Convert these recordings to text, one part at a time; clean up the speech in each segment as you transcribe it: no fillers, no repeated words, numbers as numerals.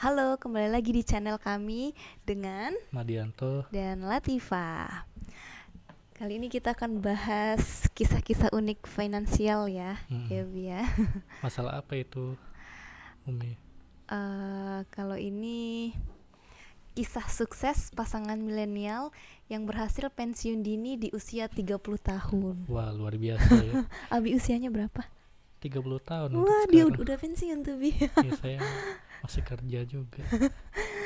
Halo, kembali lagi di channel kami dengan Madianto. dan Latifa. Kali ini kita akan bahas kisah-kisah unik finansial ya, ya Bi ya. Masalah apa itu, Umi? Kalau ini kisah sukses pasangan milenial yang berhasil pensiun dini di usia 30 tahun. Wah, luar biasa ya. Abi usianya berapa? 30 tahun untuk Wah, dia sekarang. udah pensiun tuh Bi. Ya, saya masih kerja juga.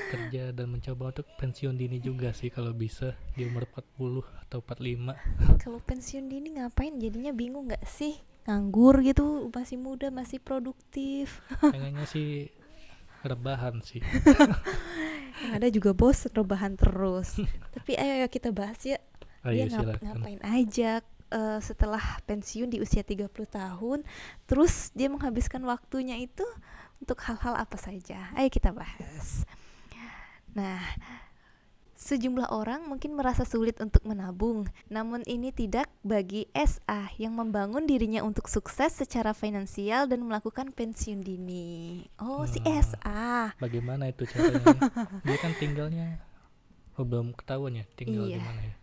Kerja dan mencoba untuk pensiun dini juga sih kalau bisa di umur 40 atau 45. Kalau pensiun dini ngapain? Jadinya bingung gak sih? Nganggur gitu, masih muda, masih produktif. Pengennya sih rebahan sih. Yang ada juga bos rebahan terus. Tapi ayo kita bahas ya. Dia Ayo silakan. ngapain aja setelah pensiun di usia 30 tahun. Terus dia menghabiskan waktunya itu untuk hal-hal apa saja. Ayo kita bahas. Nah, sejumlah orang mungkin merasa sulit untuk menabung, namun ini tidak bagi SA yang membangun dirinya untuk sukses secara finansial dan melakukan pensiun dini. Oh, si SA. Bagaimana itu caranya? Dia kan tinggalnya belum ketahuan ya tinggal di Iya. mana ya.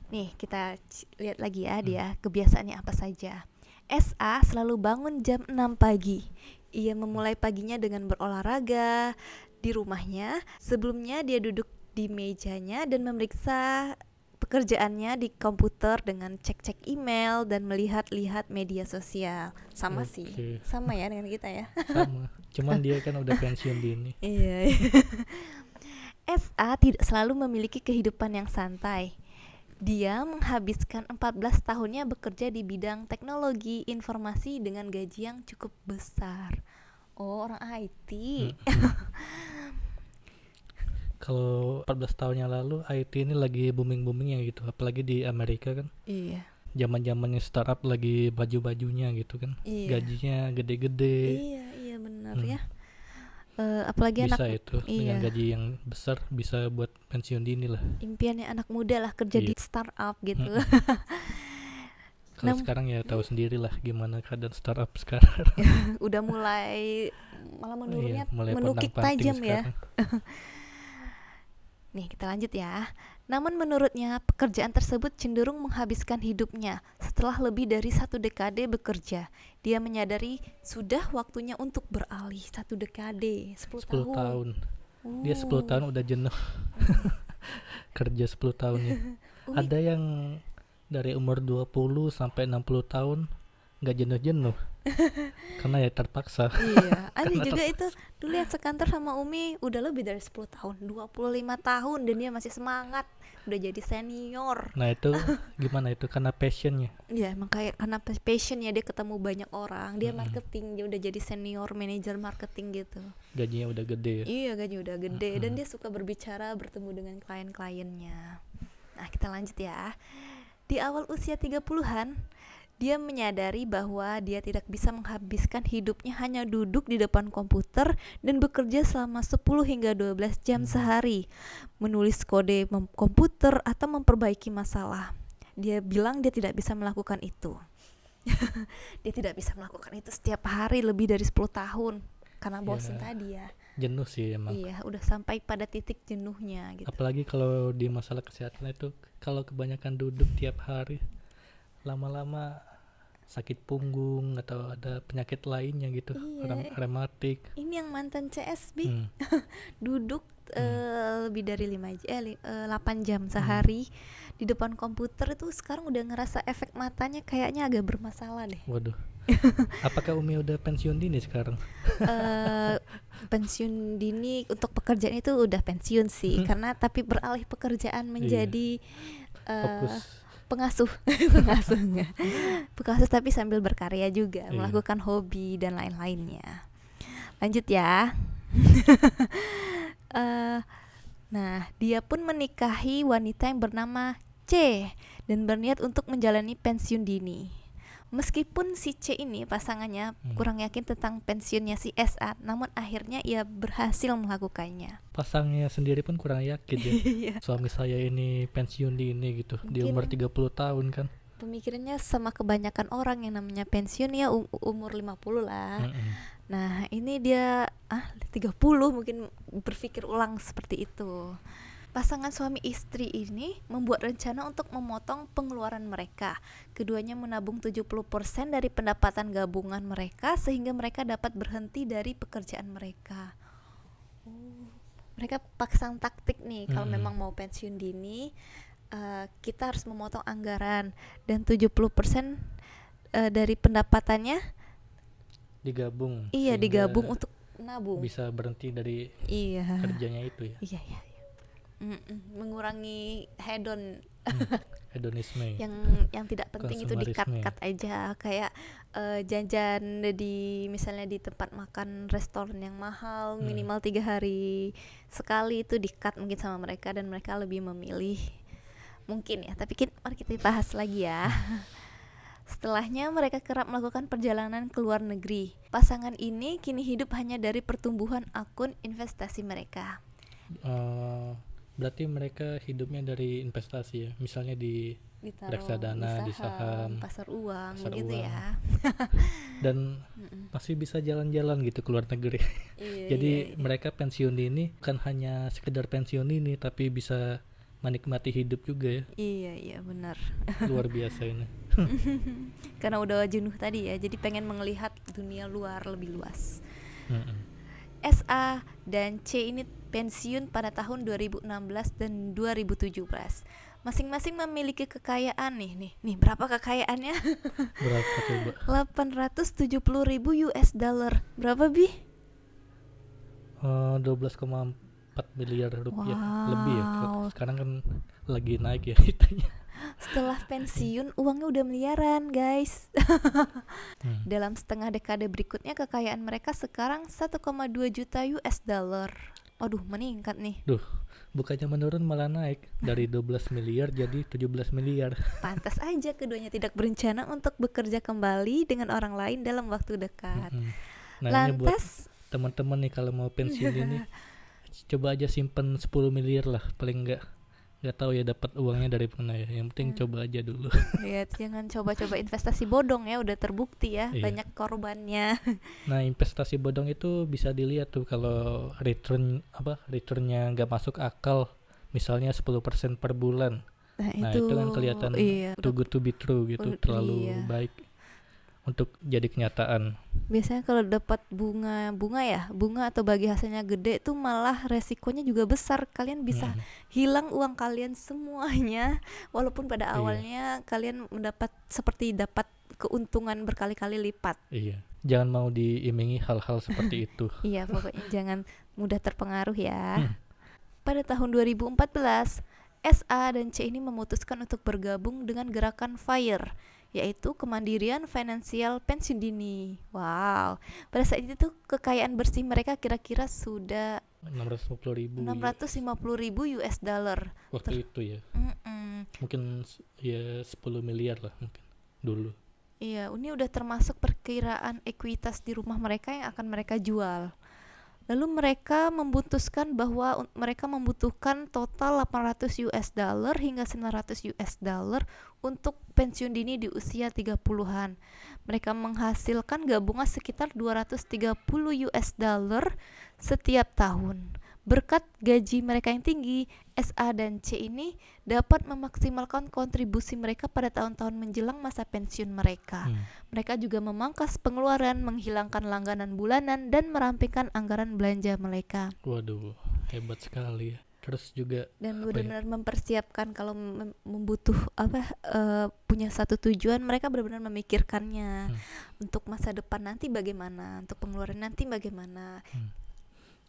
Nih, kita lihat lagi ya dia kebiasaannya apa saja. SA selalu bangun jam 6 pagi. Ia memulai paginya dengan berolahraga di rumahnya. Sebelumnya dia duduk di mejanya dan memeriksa pekerjaannya di komputer dengan cek-cek email dan melihat-lihat media sosial. Sama Oke. sih. Sama ya dengan kita ya. Sama. Cuman dia kan udah pensiun dini. Iya. SA tidak selalu memiliki kehidupan yang santai. Dia menghabiskan 14 tahunnya bekerja di bidang teknologi informasi dengan gaji yang cukup besar. Oh, orang IT. Kalau 14 tahun yang lalu IT ini lagi booming-boomingnya gitu, apalagi di Amerika kan. Iya. Zaman-zamannya startup lagi baju-bajunya gitu kan. Iya. Gajinya gede-gede. Iya benar ya. Apalagi Bisa anak itu dengan gaji yang besar bisa buat pensiun dini lah. impiannya anak muda lah kerja Iya. di startup gitu. Kalau sekarang ya tahu sendiri lah gimana keadaan startup sekarang. Udah mulai malah menurunnya mulai menukik pontang-panting tajam ya. sekarang. Nih kita lanjut ya. Namun menurutnya pekerjaan tersebut cenderung menghabiskan hidupnya. Setelah lebih dari 1 dekade bekerja, dia menyadari sudah waktunya untuk beralih. 1 dekade, 10 10 tahun. Dia 10 tahun udah jenuh. Kerja 10 tahunnya. Ada yang dari umur 20 sampai 60 tahun nggak jenuh-jenuh. Karena ya terpaksa. Iya, ada juga itu dulu yang sekantor sama Umi udah lebih dari 10 tahun, 25 tahun dan dia masih semangat, udah jadi senior. Nah itu gimana itu karena passionnya. Iya, emang kayak karena passionnya dia ketemu banyak orang, dia marketing, dia udah jadi senior manager marketing gitu. Gajinya udah gede ya. Iya, gaji udah gede dan dia suka berbicara, bertemu dengan klien-kliennya. Nah, kita lanjut ya. Di awal usia 30-an, dia menyadari bahwa dia tidak bisa menghabiskan hidupnya hanya duduk di depan komputer dan bekerja selama 10 hingga 12 jam sehari, menulis kode komputer atau memperbaiki masalah. Dia bilang dia tidak bisa melakukan itu. Dia tidak bisa melakukan itu setiap hari lebih dari 10 tahun karena bosan tadi ya. Jenuh sih emang. Iya, udah sampai pada titik jenuhnya gitu. Apalagi kalau di masalah kesehatan itu kalau kebanyakan duduk tiap hari lama-lama sakit punggung atau ada penyakit lainnya gitu. Iya. Rematik. Ini yang mantan CSB duduk lebih dari 8 jam sehari di depan komputer itu sekarang udah ngerasa efek matanya kayaknya agak bermasalah deh. Waduh. Apakah Umi udah pensiun dini sekarang? Pensiun dini untuk pekerjaan itu udah pensiun sih karena tapi beralih pekerjaan menjadi Fokus. pengasuh tapi sambil berkarya juga, melakukan hobi dan lain-lainnya. Lanjut ya. Nah, dia pun menikahi wanita yang bernama C dan berniat untuk menjalani pensiun dini. Meskipun si C ini pasangannya kurang yakin tentang pensiunnya si SA, namun akhirnya ia berhasil melakukannya. Pasangnya sendiri pun kurang yakin ya. Suami saya ini pensiun dini gitu. Di umur 30 tahun kan. Pemikirannya sama kebanyakan orang yang namanya pensiun ya umur 50 lah. Nah, ini dia 30 mungkin berpikir ulang seperti itu. Pasangan suami istri ini membuat rencana untuk memotong pengeluaran mereka. Keduanya menabung 70% dari pendapatan gabungan mereka sehingga mereka dapat berhenti dari pekerjaan mereka. Mereka pasang taktik nih, kalau memang mau pensiun dini, kita harus memotong anggaran dan 70% dari pendapatannya digabung. Iya, sehingga digabung untuk nabung. bisa berhenti dari kerjanya itu ya. Iya. Mengurangi hedon. Hedonisme. yang tidak penting itu Konsumerisme. di-cut aja, kayak jajan misalnya di tempat makan restoran yang mahal minimal 3 hari sekali itu di-cut mungkin sama mereka, dan mereka lebih memilih mungkin ya, tapi mari kita bahas lagi ya. Setelahnya mereka kerap melakukan perjalanan ke luar negeri. Pasangan ini kini hidup hanya dari pertumbuhan akun investasi mereka. Berarti mereka hidupnya dari investasi ya, misalnya di reksadana, di saham, pasar uang gitu ya. Dan masih bisa jalan-jalan gitu ke luar negeri. Jadi mereka pensiun dini bukan hanya sekedar pensiun dini, tapi bisa menikmati hidup juga ya. Iya benar. Luar biasa ini. Karena udah jenuh tadi ya, jadi pengen melihat dunia luar lebih luas. SA dan C ini pensiun pada tahun 2016 dan 2017. Masing-masing memiliki kekayaan nih. Berapa kekayaannya? Berapa coba? 870.000 US dollar. Berapa, Bi? 12,4 miliar rupiah. Wow. Lebih ya. Sekarang kan lagi naik ya itunya. Setelah pensiun uangnya udah miliaran, guys. Dalam setengah dekade berikutnya kekayaan mereka sekarang 1,2 juta US dollar. Waduh, meningkat nih. Bukannya menurun malah naik dari 12 miliar jadi 17 miliar. Pantas aja keduanya tidak berencana untuk bekerja kembali dengan orang lain dalam waktu dekat. Nah, ini buat teman-teman nih kalau mau pensiun ini coba aja simpen 10 miliar lah, paling nggak tahu ya dapat uangnya dari mana ya. Yang penting coba aja dulu. Ya, jangan coba-coba investasi bodong ya, udah terbukti ya, banyak korbannya. Nah, investasi bodong itu bisa dilihat tuh kalau returnnya nggak masuk akal, misalnya 10% per bulan. Nah itu kan kelihatan too good to be true gitu, terlalu baik untuk jadi kenyataan. Biasanya kalau dapat bunga atau bagi hasilnya gede tuh malah resikonya juga besar. Kalian bisa hilang uang kalian semuanya, walaupun pada awalnya kalian dapat keuntungan berkali-kali lipat. Iya, jangan mau diiming-imingi hal-hal seperti itu. Iya, pokoknya jangan mudah terpengaruh ya. Pada tahun 2014, SA dan C ini memutuskan untuk bergabung dengan gerakan FIRE, yaitu Kemandirian Finansial Pensiun Dini. Wow, pada saat itu tuh kekayaan bersih mereka kira-kira sudah 650.000 US dollar waktu itu ya. Mungkin ya 10 miliar lah mungkin dulu. Iya, ini udah termasuk perkiraan ekuitas di rumah mereka yang akan mereka jual. Lalu mereka memutuskan bahwa mereka membutuhkan total 800 US dollar hingga 900 US dollar untuk pensiun dini di usia 30-an. Mereka menghasilkan gabungan sekitar 230 US dollar setiap tahun. Berkat gaji mereka yang tinggi, SA dan C ini dapat memaksimalkan kontribusi mereka pada tahun-tahun menjelang masa pensiun mereka. Mereka juga memangkas pengeluaran, menghilangkan langganan bulanan, dan merampingkan anggaran belanja mereka. Waduh, hebat sekali ya. Terus juga dan benar-benar mempersiapkan kalau punya satu tujuan, mereka benar-benar memikirkannya untuk masa depan nanti bagaimana, untuk pengeluaran nanti bagaimana.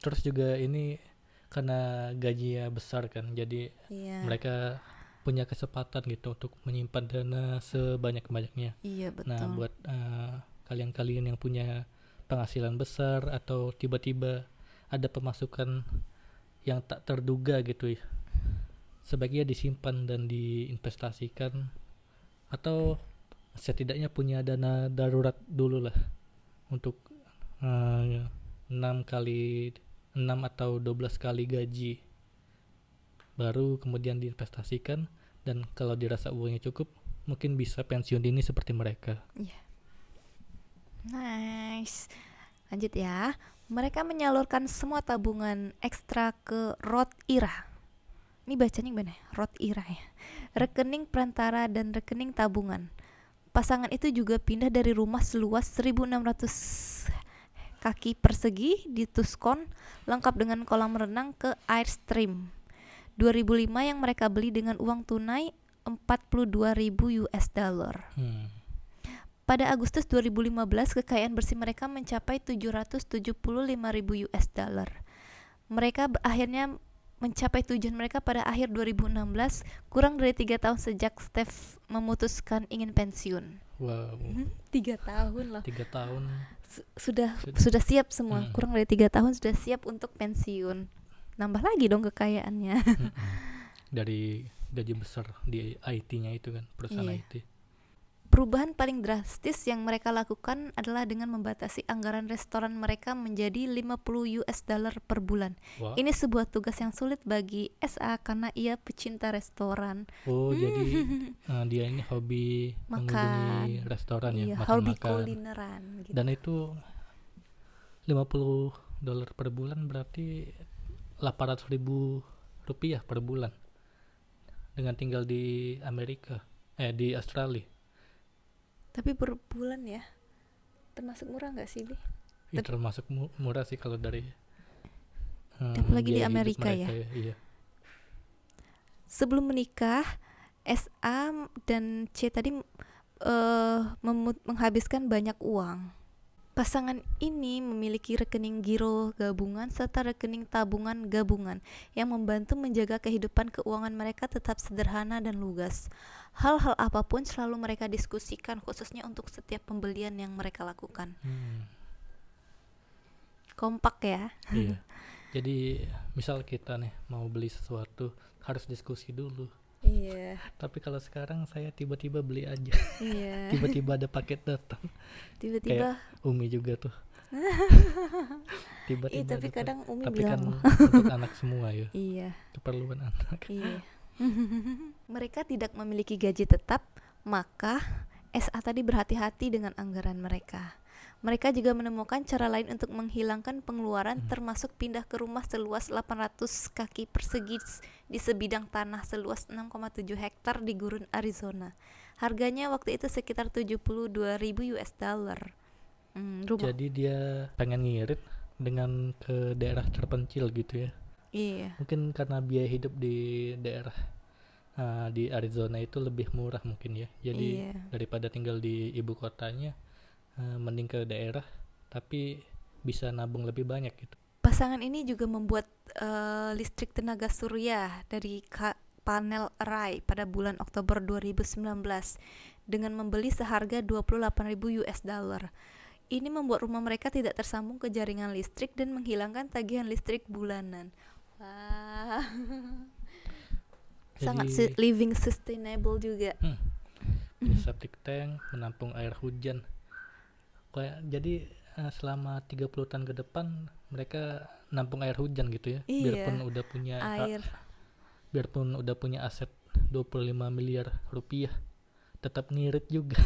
Terus juga ini karena gajinya besar kan, jadi mereka punya kesempatan gitu untuk menyimpan dana sebanyak-banyaknya. Iya, betul. Nah, buat kalian-kalian yang punya penghasilan besar atau tiba-tiba ada pemasukan yang tak terduga gitu ya, sebaiknya disimpan dan diinvestasikan, atau setidaknya punya dana darurat dulu lah untuk 6 atau 12 kali gaji, baru kemudian diinvestasikan, dan kalau dirasa uangnya cukup mungkin bisa pensiun dini seperti mereka. Nice. Lanjut ya. Mereka menyalurkan semua tabungan ekstra ke Roth IRA. Ini bacanya gimana? Roth IRA ya. Rekening perantara dan rekening tabungan. Pasangan itu juga pindah dari rumah seluas 1.600 kaki persegi di Tucson, lengkap dengan kolam renang, ke Airstream 2005 yang mereka beli dengan uang tunai 42.000 US dollar. Pada Agustus 2015, kekayaan bersih mereka mencapai 775.000 US dollar. Mereka akhirnya mencapai tujuan mereka pada akhir 2016, kurang dari 3 tahun sejak Steph memutuskan ingin pensiun. Wow. 3 tahun loh. 3 tahun. Sudah siap semua. Kurang dari 3 tahun sudah siap untuk pensiun. Nambah lagi dong kekayaannya. Dari gaji besar di IT-nya itu kan, perusahaan IT. Perubahan paling drastis yang mereka lakukan adalah dengan membatasi anggaran restoran mereka menjadi 50 US dollar per bulan. Wow. Ini sebuah tugas yang sulit bagi SA karena ia pecinta restoran. Jadi dia ini hobi mengunjungi restoran ya, hobi makan-makan. kulineran gitu. Dan itu 50 dolar per bulan berarti 800.000 rupiah per bulan. Dengan tinggal di di Australia. Tapi per bulan ya, termasuk murah nggak sih, Bi? Ya, termasuk murah sih kalau dari apalagi di Amerika ya. Iya. Sebelum menikah, SA dan C tadi menghabiskan banyak uang. Pasangan ini memiliki rekening giro gabungan serta rekening tabungan gabungan yang membantu menjaga kehidupan keuangan mereka tetap sederhana dan lugas. Hal-hal apapun selalu mereka diskusikan, khususnya untuk setiap pembelian yang mereka lakukan. Kompak ya. Iya. Jadi misal kita nih mau beli sesuatu harus diskusi dulu. Iya. Tapi kalau sekarang saya tiba-tiba beli aja. Iya. Tiba-tiba ada paket datang. Tiba-tiba. Kayak Umi juga tuh. Tiba-tiba. Tapi kadang Umi tapi bilang. Tapi kan untuk anak semua ya. Iya. Keperluan anak. Iya. Mereka tidak memiliki gaji tetap, maka SA tadi berhati-hati dengan anggaran mereka. Mereka juga menemukan cara lain untuk menghilangkan pengeluaran, termasuk pindah ke rumah seluas 800 kaki persegi di sebidang tanah seluas 6,7 hektar di gurun Arizona. Harganya waktu itu sekitar 72.000 US dollar. Jadi dia pengen ngirit dengan ke daerah terpencil gitu ya. Iya. Mungkin karena biaya hidup di daerah di Arizona itu lebih murah mungkin ya. Jadi daripada tinggal di ibu kotanya, mending ke daerah tapi bisa nabung lebih banyak gitu. Pasangan ini juga membuat listrik tenaga surya dari panel array pada bulan Oktober 2019 dengan membeli seharga 28.000 US dollar. Ini membuat rumah mereka tidak tersambung ke jaringan listrik dan menghilangkan tagihan listrik bulanan. Wah. Sangat living sustainable juga. Punya septic tank, menampung air hujan. Jadi selama 30 tahun ke depan mereka nampung air hujan gitu ya. Biarpun udah punya air. Biarpun udah punya aset 25 miliar rupiah, tetap ngirit juga.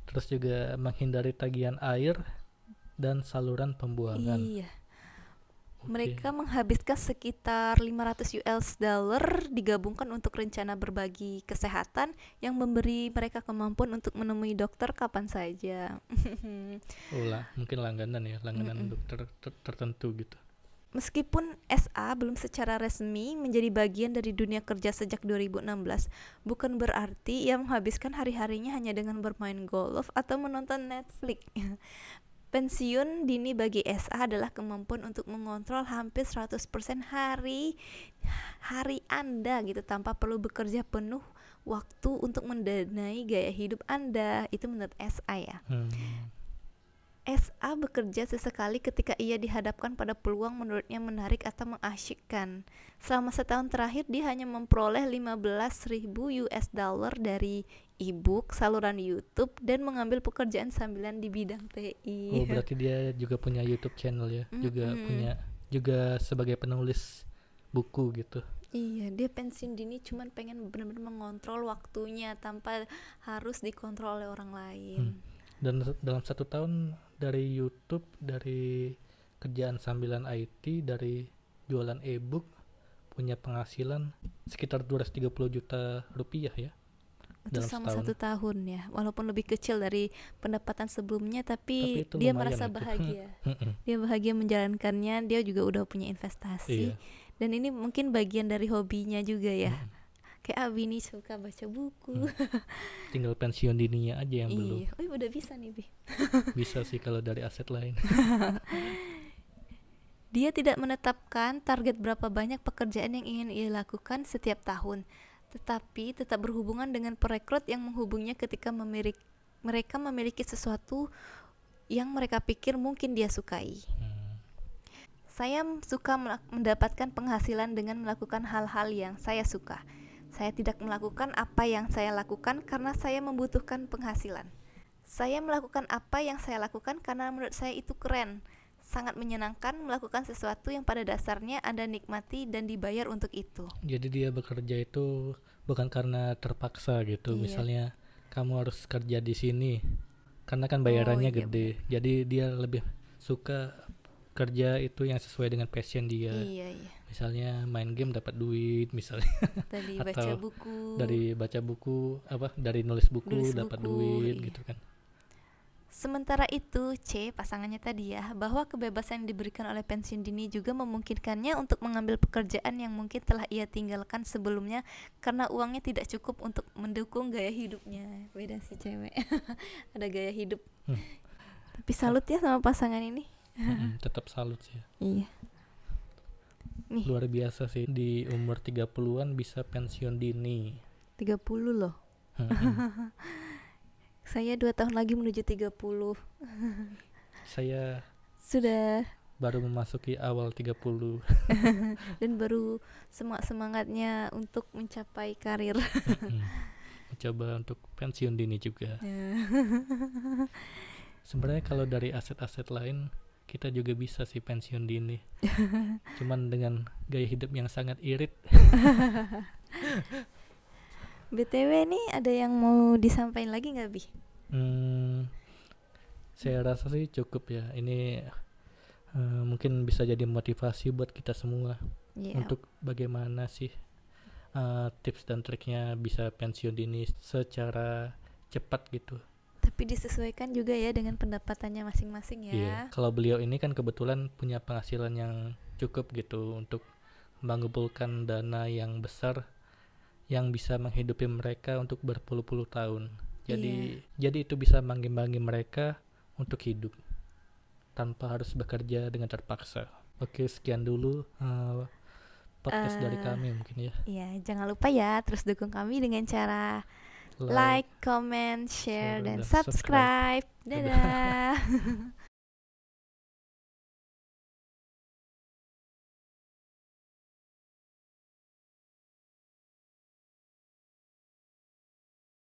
Terus juga menghindari tagihan air dan saluran pembuangan. Iya. Mereka menghabiskan sekitar 500 US dollar digabungkan untuk rencana berbagi kesehatan yang memberi mereka kemampuan untuk menemui dokter kapan saja. Mungkin langganan dokter tertentu gitu. Meskipun SA belum secara resmi menjadi bagian dari dunia kerja sejak 2016, bukan berarti ia menghabiskan hari-harinya hanya dengan bermain golf atau menonton Netflix. Pensiun dini bagi SA adalah kemampuan untuk mengontrol hampir 100% hari Anda gitu, tanpa perlu bekerja penuh waktu untuk mendanai gaya hidup Anda. Itu menurut SA ya. SA bekerja sesekali ketika ia dihadapkan pada peluang menurutnya menarik atau mengasyikkan. Selama setahun terakhir dia hanya memperoleh 15.000 US dollar dari e-book, saluran YouTube, dan mengambil pekerjaan sambilan di bidang TI. Oh, berarti dia juga punya YouTube channel ya, juga sebagai penulis buku gitu. Iya, dia pensiun dini cuman pengen benar-benar mengontrol waktunya tanpa harus dikontrol oleh orang lain. Dan dalam 1 tahun dari YouTube, dari kerjaan sambilan IT, dari jualan e-book, punya penghasilan sekitar 230 juta rupiah ya Itu dalam sama setahun. 1 tahun ya, walaupun lebih kecil dari pendapatan sebelumnya, Tapi tapi itu dia lumayan merasa itu. bahagia. Dia bahagia menjalankannya, dia juga udah punya investasi. Iya. Dan ini mungkin bagian dari hobinya juga ya. Kayak Abi nih suka baca buku. Tinggal pensiun dininya aja yang belum. Iya, oh udah bisa nih Bi. Bisa sih kalau dari aset lain. Dia tidak menetapkan target berapa banyak pekerjaan yang ingin ia lakukan setiap tahun, tetapi tetap berhubungan dengan perekrut yang menghubungnya ketika mereka memiliki sesuatu yang mereka pikir mungkin dia sukai. Saya suka mendapatkan penghasilan dengan melakukan hal-hal yang saya suka. Saya tidak melakukan apa yang saya lakukan karena saya membutuhkan penghasilan. Saya melakukan apa yang saya lakukan karena menurut saya itu keren. Sangat menyenangkan melakukan sesuatu yang pada dasarnya Anda nikmati dan dibayar untuk itu. Jadi dia bekerja itu bukan karena terpaksa gitu. Iya. Misalnya kamu harus kerja di sini karena kan bayarannya iya, gede. Jadi dia lebih suka kerja itu yang sesuai dengan passion dia. Iya. Misalnya main game dapat duit misalnya. Dari Atau baca buku. dari baca buku, dari nulis buku Nulis dapat buku, duit iya. gitu kan. Sementara itu, C, pasangannya tadi ya, bahwa kebebasan yang diberikan oleh pensiun dini juga memungkinkannya untuk mengambil pekerjaan yang mungkin telah ia tinggalkan sebelumnya karena uangnya tidak cukup untuk mendukung gaya hidupnya. Beda sih cewek. Ada gaya hidup. Tapi salut ya sama pasangan ini. Tetap salut sih. Iya. Nih, Luar biasa sih, di umur 30-an bisa pensiun dini. 30 loh. Saya 2 tahun lagi menuju 30. Saya Sudah. baru memasuki awal 30. Dan baru semangatnya untuk mencapai karir. Coba untuk pensiun dini juga. Sebenarnya kalau dari aset-aset lain kita juga bisa sih pensiun dini. Cuman dengan gaya hidup yang sangat irit. BTW nih ada yang mau disampaikan lagi nggak Bi? Saya rasa sih cukup ya. Ini mungkin bisa jadi motivasi buat kita semua untuk bagaimana sih tips dan triknya bisa pensiun dini secara cepat gitu. Tapi disesuaikan juga ya dengan pendapatannya masing-masing ya. Iya. Kalau beliau ini kan kebetulan punya penghasilan yang cukup gitu untuk mengumpulkan dana yang besar yang bisa menghidupi mereka untuk berpuluh-puluh tahun. Jadi itu bisa mengimbangi mereka untuk hidup tanpa harus bekerja dengan terpaksa. Oke, sekian dulu podcast dari kami mungkin ya. Iya, jangan lupa ya terus dukung kami dengan cara like, comment, share, dan subscribe. Dadah.